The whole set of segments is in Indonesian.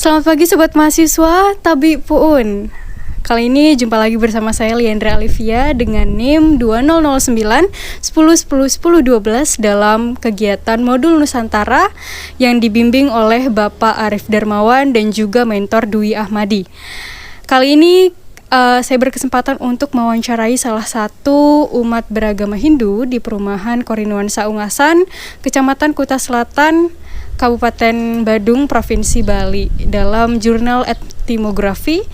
Selamat pagi Sobat Mahasiswa, Tabi Puun. Kali ini jumpa lagi bersama saya Liandra Alivia dengan NIM 2009 10 10 10 12 dalam kegiatan Modul Nusantara yang dibimbing oleh Bapak Arif Darmawan dan juga mentor Dwi Ahmadi. Kali ini saya berkesempatan untuk mewawancarai salah satu umat beragama Hindu di perumahan Korinuansa Ungasan, Kecamatan Kuta Selatan, Kabupaten Badung, Provinsi Bali dalam jurnal etimografi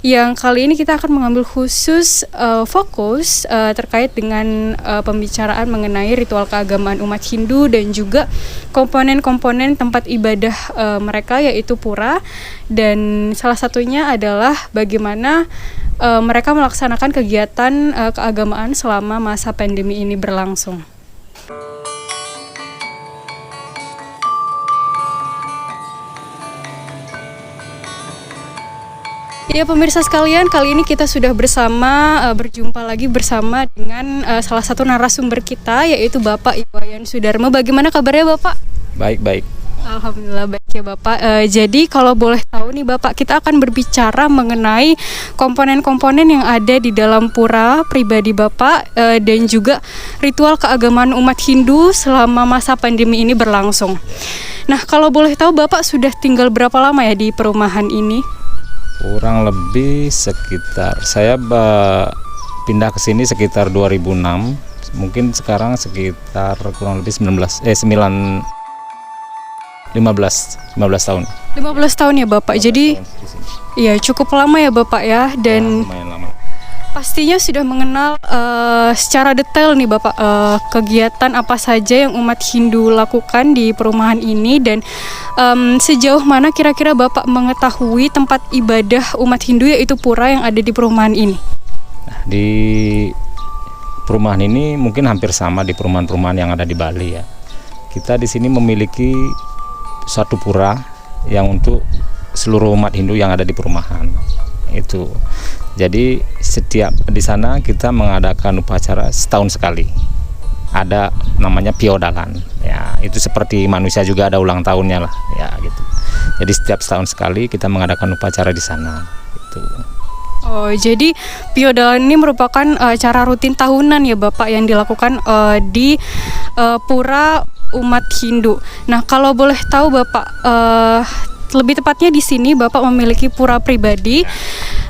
yang kali ini kita akan mengambil khusus fokus terkait dengan pembicaraan mengenai ritual keagamaan umat Hindu dan juga komponen-komponen tempat ibadah mereka yaitu pura, dan salah satunya adalah bagaimana mereka melaksanakan kegiatan keagamaan selama masa pandemi ini berlangsung. Ya pemirsa sekalian, kali ini kita sudah berjumpa lagi bersama dengan salah satu narasumber kita yaitu Bapak Iwayan Sudarmo. Bagaimana kabarnya Bapak? Baik. Alhamdulillah baik ya Bapak. Jadi kalau boleh tahu nih Bapak, kita akan berbicara mengenai komponen-komponen yang ada di dalam pura pribadi Bapak dan juga ritual keagamaan umat Hindu selama masa pandemi ini berlangsung. Nah kalau boleh tahu Bapak sudah tinggal berapa lama ya di perumahan ini? Kurang lebih sekitar, saya pindah ke sini sekitar 2006, mungkin sekarang sekitar kurang lebih 15 tahun. 15 tahun ya Bapak. Jadi iya cukup lama ya Bapak ya, dan lumayan lama. Pastinya sudah mengenal secara detail nih Bapak kegiatan apa saja yang umat Hindu lakukan di perumahan ini, dan sejauh mana kira-kira Bapak mengetahui tempat ibadah umat Hindu yaitu pura yang ada di perumahan ini? Nah, di perumahan ini mungkin hampir sama di perumahan-perumahan yang ada di Bali ya. Kita di sini memiliki satu pura yang untuk seluruh umat Hindu yang ada di perumahan itu. Jadi setiap di sana kita mengadakan upacara setahun sekali. Ada namanya Piodalan. Ya, itu seperti manusia juga ada ulang tahunnya lah, ya gitu. Jadi setiap setahun sekali kita mengadakan upacara di sana. Gitu. Oh, jadi Piodalan ini merupakan acara rutin tahunan ya Bapak yang dilakukan di pura umat Hindu. Nah, kalau boleh tahu Bapak, lebih tepatnya di sini Bapak memiliki pura pribadi.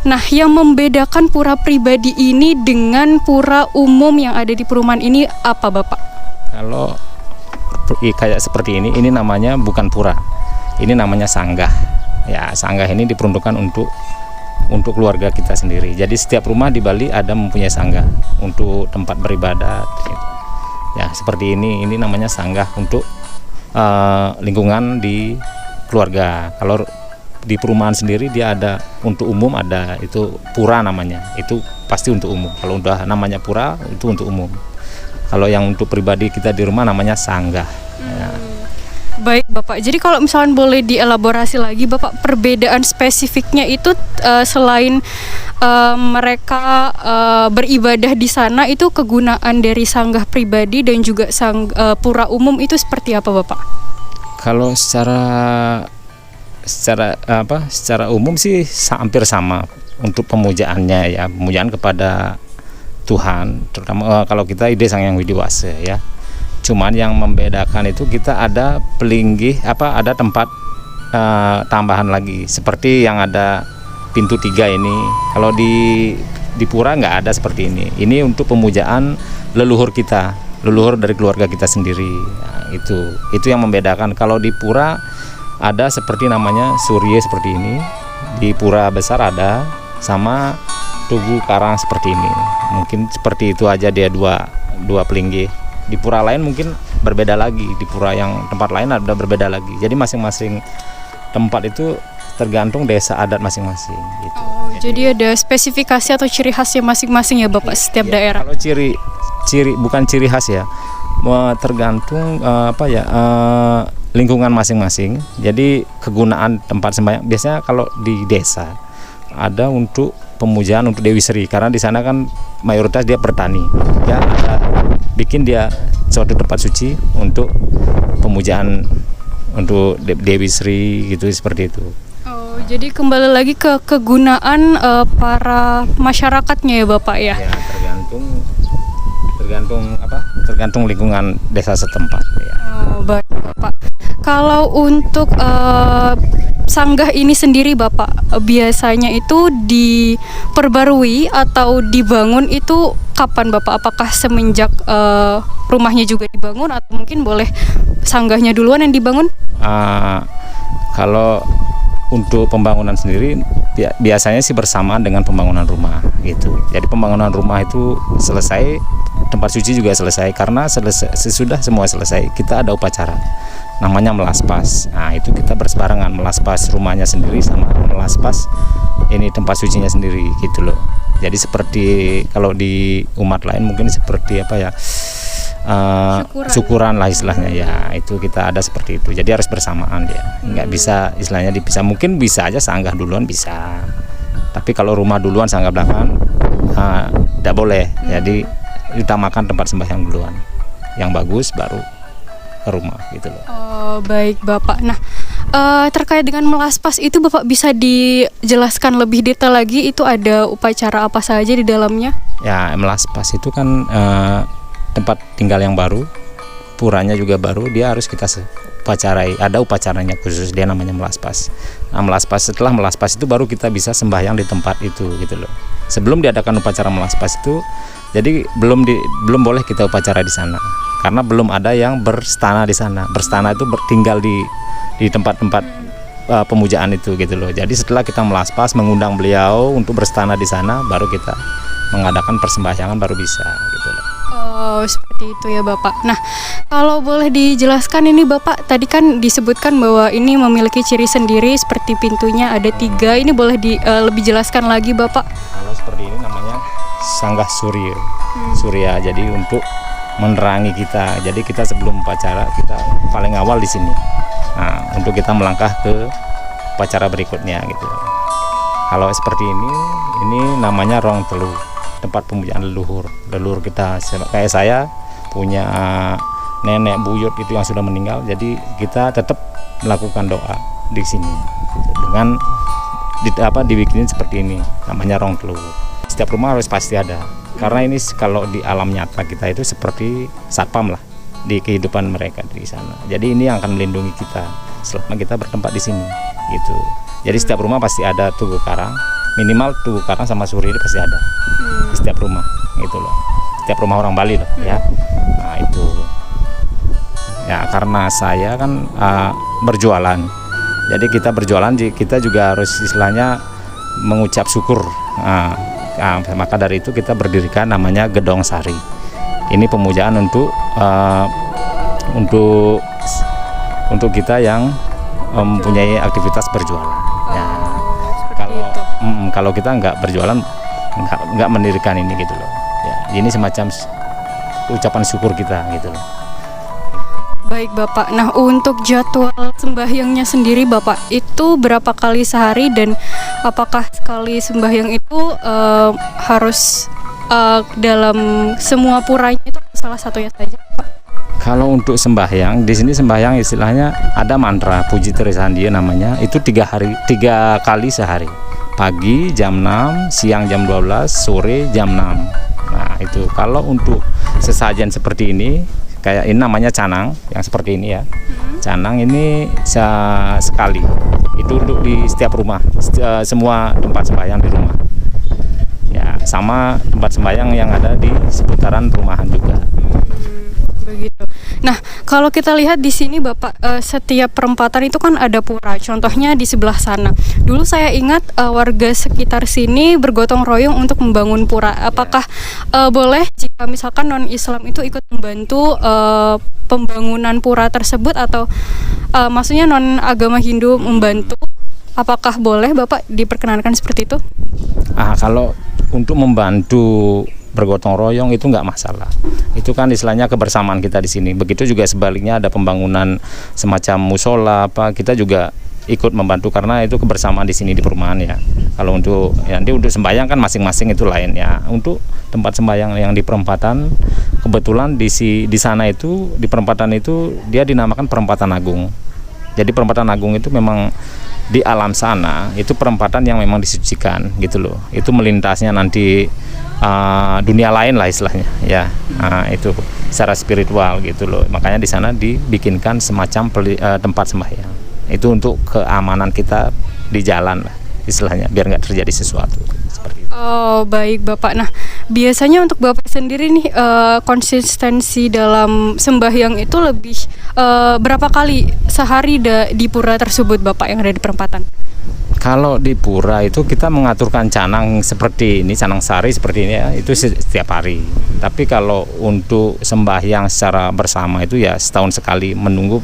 Nah, yang membedakan pura pribadi ini dengan pura umum yang ada di perumahan ini apa Bapak? Kalau kayak seperti ini namanya bukan pura. Ini namanya sanggah. Ya, sanggah ini diperuntukkan untuk keluarga kita sendiri. Jadi setiap rumah di Bali ada mempunyai sanggah untuk tempat beribadat. Ya, seperti ini namanya sanggah untuk lingkungan di keluarga. Kalau di perumahan sendiri dia ada untuk umum, ada itu pura namanya, itu pasti untuk umum. Kalau udah namanya pura itu untuk umum. Kalau yang untuk pribadi kita di rumah namanya sanggah. Ya. Baik Bapak, jadi kalau misalnya boleh dielaborasi lagi Bapak, perbedaan spesifiknya itu selain mereka beribadah di sana, itu kegunaan dari sanggah pribadi dan juga pura umum itu seperti apa Bapak? Kalau secara umum sih hampir sama untuk pemujaannya ya, pemujaan kepada Tuhan, terutama kalau kita Ide Sang Hyang Widiwasa ya. Cuman yang membedakan itu kita ada ada tempat tambahan lagi seperti yang ada pintu 3 ini. Kalau di pura nggak ada seperti ini. Ini untuk pemujaan leluhur kita, leluhur dari keluarga kita sendiri. Nah, itu yang membedakan. Kalau di pura ada seperti namanya surya seperti ini, di pura besar ada sama tugu karang seperti ini. Mungkin seperti itu aja, dia dua pelinggih. Di pura lain mungkin berbeda lagi, di pura yang tempat lain ada berbeda lagi. Jadi masing-masing tempat itu tergantung desa adat masing-masing gitu. Oh, jadi ada spesifikasi atau ciri khasnya masing-masing ya Bapak setiap daerah. Kalau ciri bukan ciri khas ya, tergantung lingkungan masing-masing. Jadi kegunaan tempat sembahyang biasanya kalau di desa ada untuk pemujaan untuk Dewi Sri, karena di sana kan mayoritas dia bertani. Ya ada bikin dia suatu tempat suci untuk pemujaan untuk Dewi Sri gitu, seperti itu. Oh, Oh, jadi kembali lagi ke kegunaan para masyarakatnya ya Bapak ya. Ya, tergantung lingkungan desa setempat ya. Oh, baik Bapak. Kalau untuk sanggah ini sendiri Bapak, biasanya itu diperbarui atau dibangun itu kapan Bapak? Apakah semenjak rumahnya juga dibangun atau mungkin boleh sanggahnya duluan yang dibangun? Kalau untuk pembangunan sendiri biasanya sih bersamaan dengan pembangunan rumah gitu. Jadi pembangunan rumah itu selesai, tempat suci juga selesai, karena sesudah semua selesai kita ada upacara namanya melaspas. Nah itu kita bersebarangan melaspas rumahnya sendiri sama melaspas ini tempat sucinya sendiri gitu loh. Jadi seperti kalau di umat lain mungkin seperti apa ya, syukuran lah istilahnya ya, itu kita ada seperti itu. Jadi harus bersamaan dia, nggak bisa istilahnya dipisah. Mungkin bisa aja sanggah duluan bisa, tapi kalau rumah duluan sanggah belakangan tidak boleh. Jadi utamakan tempat sembahyang duluan yang bagus baru ke rumah gitu loh. Oh baik Bapak. Nah terkait dengan melaspas itu Bapak bisa dijelaskan lebih detail lagi, itu ada upacara apa saja di dalamnya? Ya melaspas itu kan tempat tinggal yang baru, puranya juga baru, dia harus kita upacarai, ada upacaranya khusus, dia namanya melaspas. Nah melaspas, setelah melaspas itu baru kita bisa sembahyang di tempat itu gitu loh. Sebelum diadakan upacara melaspas itu, jadi belum boleh kita upacara di sana, karena belum ada yang berstana di sana. Berstana itu tinggal di tempat-tempat pemujaan itu gitu loh. Jadi setelah kita melaspas, mengundang beliau untuk berstana di sana, baru kita mengadakan persembahyangan baru bisa gitu loh. Oh seperti itu ya Bapak. Nah kalau boleh dijelaskan ini Bapak, tadi kan disebutkan bahwa ini memiliki ciri sendiri seperti pintunya ada 3. Ini boleh lebih jelaskan lagi Bapak? Kalau seperti ini namanya sanggah surya. Jadi untuk menerangi kita. Jadi kita sebelum upacara kita paling awal di sini. Nah untuk kita melangkah ke upacara berikutnya gitu. Kalau seperti ini namanya rong telu, tempat pemujaan leluhur kita. Kayak saya punya nenek buyut itu yang sudah meninggal, jadi kita tetap melakukan doa di sini dengan dibikinin seperti ini, namanya rong telu. Setiap rumah harus pasti ada, karena ini kalau di alam nyata kita itu seperti satpam lah di kehidupan mereka di sana. Jadi ini yang akan melindungi kita selama kita bertempat di sini gitu. Jadi setiap rumah pasti ada tugu karang, minimal tugu karang sama suri itu pasti ada di setiap rumah gitu loh. Setiap rumah orang Bali loh ya. Nah itu ya, karena saya kan berjualan, jadi kita berjualan, kita juga harus istilahnya mengucap syukur. Maka dari itu kita berdirikan namanya Gedong Sari. Ini pemujaan untuk kita yang mempunyai aktivitas berjualan. Ya, kalau kita nggak berjualan, nggak mendirikan ini gitu loh. Ya, ini semacam ucapan syukur kita gitu loh. Baik Bapak. Nah untuk jadwal sembahyangnya sendiri Bapak, itu berapa kali sehari dan apakah sekali sembahyang itu harus dalam semua puranya itu salah satunya saja Pak? Kalau untuk sembahyang, di sini sembahyang istilahnya ada mantra puji Trisandia namanya, itu 3 kali sehari. Pagi jam 6, siang jam 12, sore jam 6. Nah itu kalau untuk sesajen seperti ini, kayak ini namanya canang yang seperti ini ya. Canang ini sekali. Itu untuk di setiap rumah, semua tempat sembahyang di rumah. Ya, sama tempat sembahyang yang ada di seputaran perumahan juga. Begitu. Nah, kalau kita lihat di sini Bapak, setiap perempatan itu kan ada pura. Contohnya di sebelah sana. Dulu saya ingat warga sekitar sini bergotong royong untuk membangun pura. Apakah boleh jika misalkan non-Islam itu ikut membantu pembangunan pura tersebut, atau maksudnya non-agama Hindu membantu? Apakah boleh Bapak diperkenankan seperti itu? Kalau untuk membantu bergotong royong itu nggak masalah. Itu kan istilahnya kebersamaan kita di sini. Begitu juga sebaliknya, ada pembangunan semacam musola kita juga ikut membantu, karena itu kebersamaan di sini di perumahan ya. Kalau untuk nanti untuk sembahyang kan masing-masing itu lain ya. Untuk tempat sembahyang yang di perempatan, kebetulan di sana itu, di perempatan itu dia dinamakan Perempatan Agung. Jadi Perempatan Agung itu memang di alam sana itu perempatan yang memang disucikan gitu loh. Itu melintasnya nanti dunia lain lah istilahnya ya. Itu secara spiritual gitu loh. Makanya di sana dibikinkan semacam tempat sembahyang. Itu untuk keamanan kita di jalan lah istilahnya, biar nggak terjadi sesuatu seperti itu. Oh baik Bapak. Nah biasanya untuk Bapak sendiri nih konsistensi dalam sembahyang itu lebih berapa kali sehari di pura tersebut Bapak yang ada di perempatan? Kalau di pura itu kita mengaturkan canang seperti ini, canang sari seperti ini ya, itu setiap hari. Tapi kalau untuk sembahyang secara bersama itu ya setahun sekali, menunggu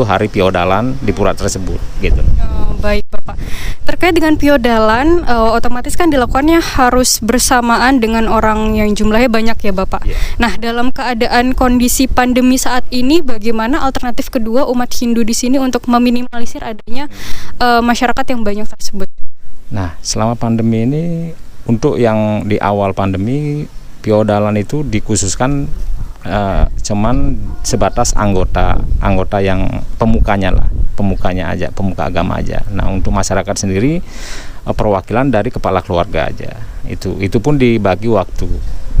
hari piodalan di pura tersebut gitu. Oh, baik Bapak. Terkait dengan piodalan, otomatis kan dilakukannya harus bersamaan dengan orang yang jumlahnya banyak ya Bapak. Yeah. Nah dalam keadaan kondisi pandemi saat ini, bagaimana alternatif kedua umat Hindu di sini untuk meminimalisir adanya masyarakat yang banyak tersebut? Nah, selama pandemi ini, untuk yang di awal pandemi, piodalan itu dikhususkan cuman sebatas anggota yang pemukanya aja, pemuka agama aja. Nah, untuk masyarakat sendiri perwakilan dari kepala keluarga aja. Itu pun dibagi waktu,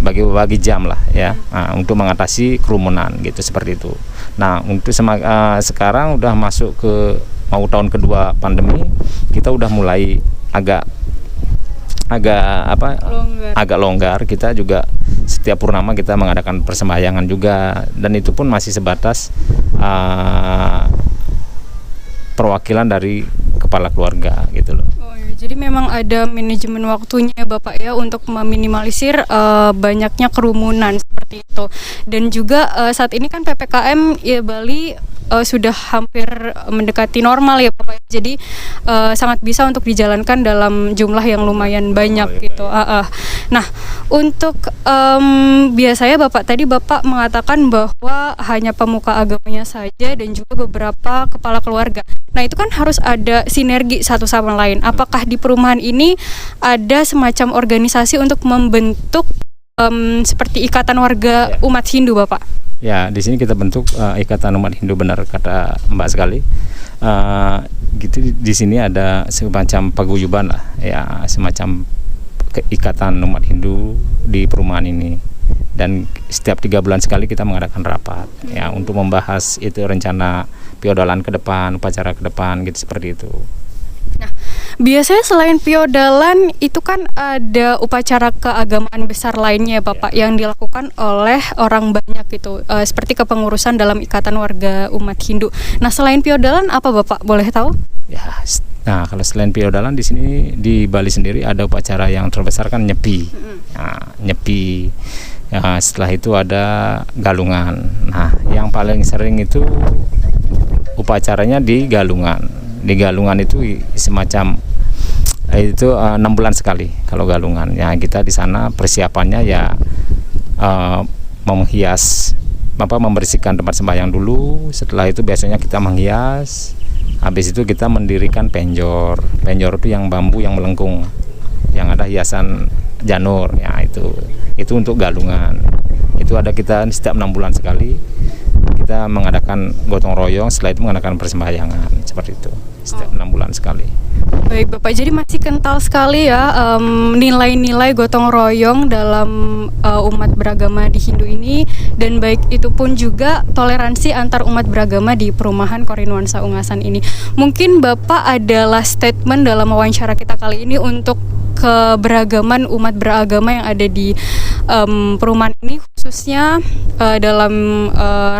bagi jam lah ya, untuk mengatasi kerumunan gitu, seperti itu. Nah, untuk sekarang udah masuk ke mau tahun kedua pandemi, kita udah mulai agak longgar. Kita juga setiap purnama kita mengadakan persembahyangan juga, dan itu pun masih sebatas perwakilan dari kepala keluarga gitu loh. Oh, ya. Jadi memang ada manajemen waktunya Bapak ya untuk meminimalisir banyaknya kerumunan seperti itu. Dan juga saat ini kan PPKM ya Bali sudah hampir mendekati normal ya Bapak. Jadi sangat bisa untuk dijalankan dalam jumlah yang lumayan banyak gitu. Nah, untuk biasanya tadi Bapak mengatakan bahwa hanya pemuka agamanya saja dan juga beberapa kepala keluarga. Nah, itu kan harus ada sinergi satu sama lain. Apakah di perumahan ini ada semacam organisasi untuk membentuk seperti ikatan warga umat Hindu Bapak? Ya, di sini kita bentuk ikatan umat Hindu, benar kata Mbak sekali. Gitu, di sini ada semacam paguyuban lah, ya, semacam ikatan umat Hindu di perumahan ini. Dan setiap 3 bulan sekali kita mengadakan rapat, ya, untuk membahas itu rencana piodalan ke depan, upacara ke depan, gitu, seperti itu. Nah, biasanya selain piodalan itu kan ada upacara keagamaan besar lainnya Bapak yang dilakukan oleh orang banyak gitu, seperti kepengurusan dalam ikatan warga umat Hindu. Nah, selain piodalan apa Bapak boleh tahu? Ya, nah kalau selain piodalan di sini di Bali sendiri ada upacara yang terbesar kan nyepi. Nah, nyepi. Ya, setelah itu ada galungan. Nah, yang paling sering itu upacaranya di galungan. Di galungan itu semacam itu 6 bulan sekali kalau galungan. Ya, kita di sana persiapannya ya menghias, membersihkan tempat sembahyang dulu. Setelah itu biasanya kita menghias. Habis itu kita mendirikan penjor. Penjor itu yang bambu yang melengkung, yang ada hiasan janur. Ya, itu untuk galungan. Itu ada kita setiap 6 bulan sekali kita mengadakan gotong royong. Setelah itu mengadakan persembahyangan seperti itu setiap 6 bulan sekali. Baik Bapak, jadi masih kental sekali ya nilai-nilai gotong royong dalam umat beragama di Hindu ini, dan baik itu pun juga toleransi antar umat beragama di perumahan Korinuansa Ungasan ini. Mungkin Bapak adalah statement dalam wawancara kita kali ini untuk keberagaman umat beragama yang ada di perumahan ini, khususnya dalam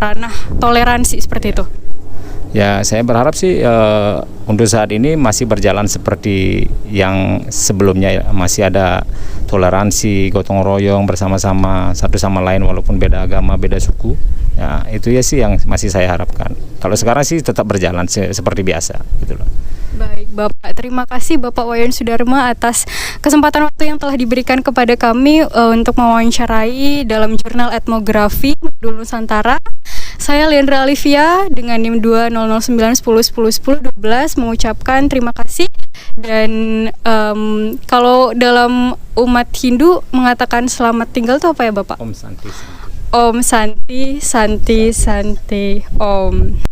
ranah toleransi seperti itu. Ya, saya berharap sih untuk saat ini masih berjalan seperti yang sebelumnya ya. Masih ada toleransi, gotong royong bersama-sama satu sama lain walaupun beda agama, beda suku. Ya, itu ya sih yang masih saya harapkan. Kalau sekarang sih tetap berjalan seperti biasa gitu loh. Baik Bapak, terima kasih Bapak Wayan Sudarma atas kesempatan waktu yang telah diberikan kepada kami untuk mewawancarai dalam jurnal etnografi Modul Nusantara. Saya Leandra Alivia dengan NIM 2009101101012 mengucapkan terima kasih. Dan kalau dalam umat Hindu mengatakan selamat tinggal itu apa ya Bapak? Om Santi Santi. Om Santi Santi Santi Om.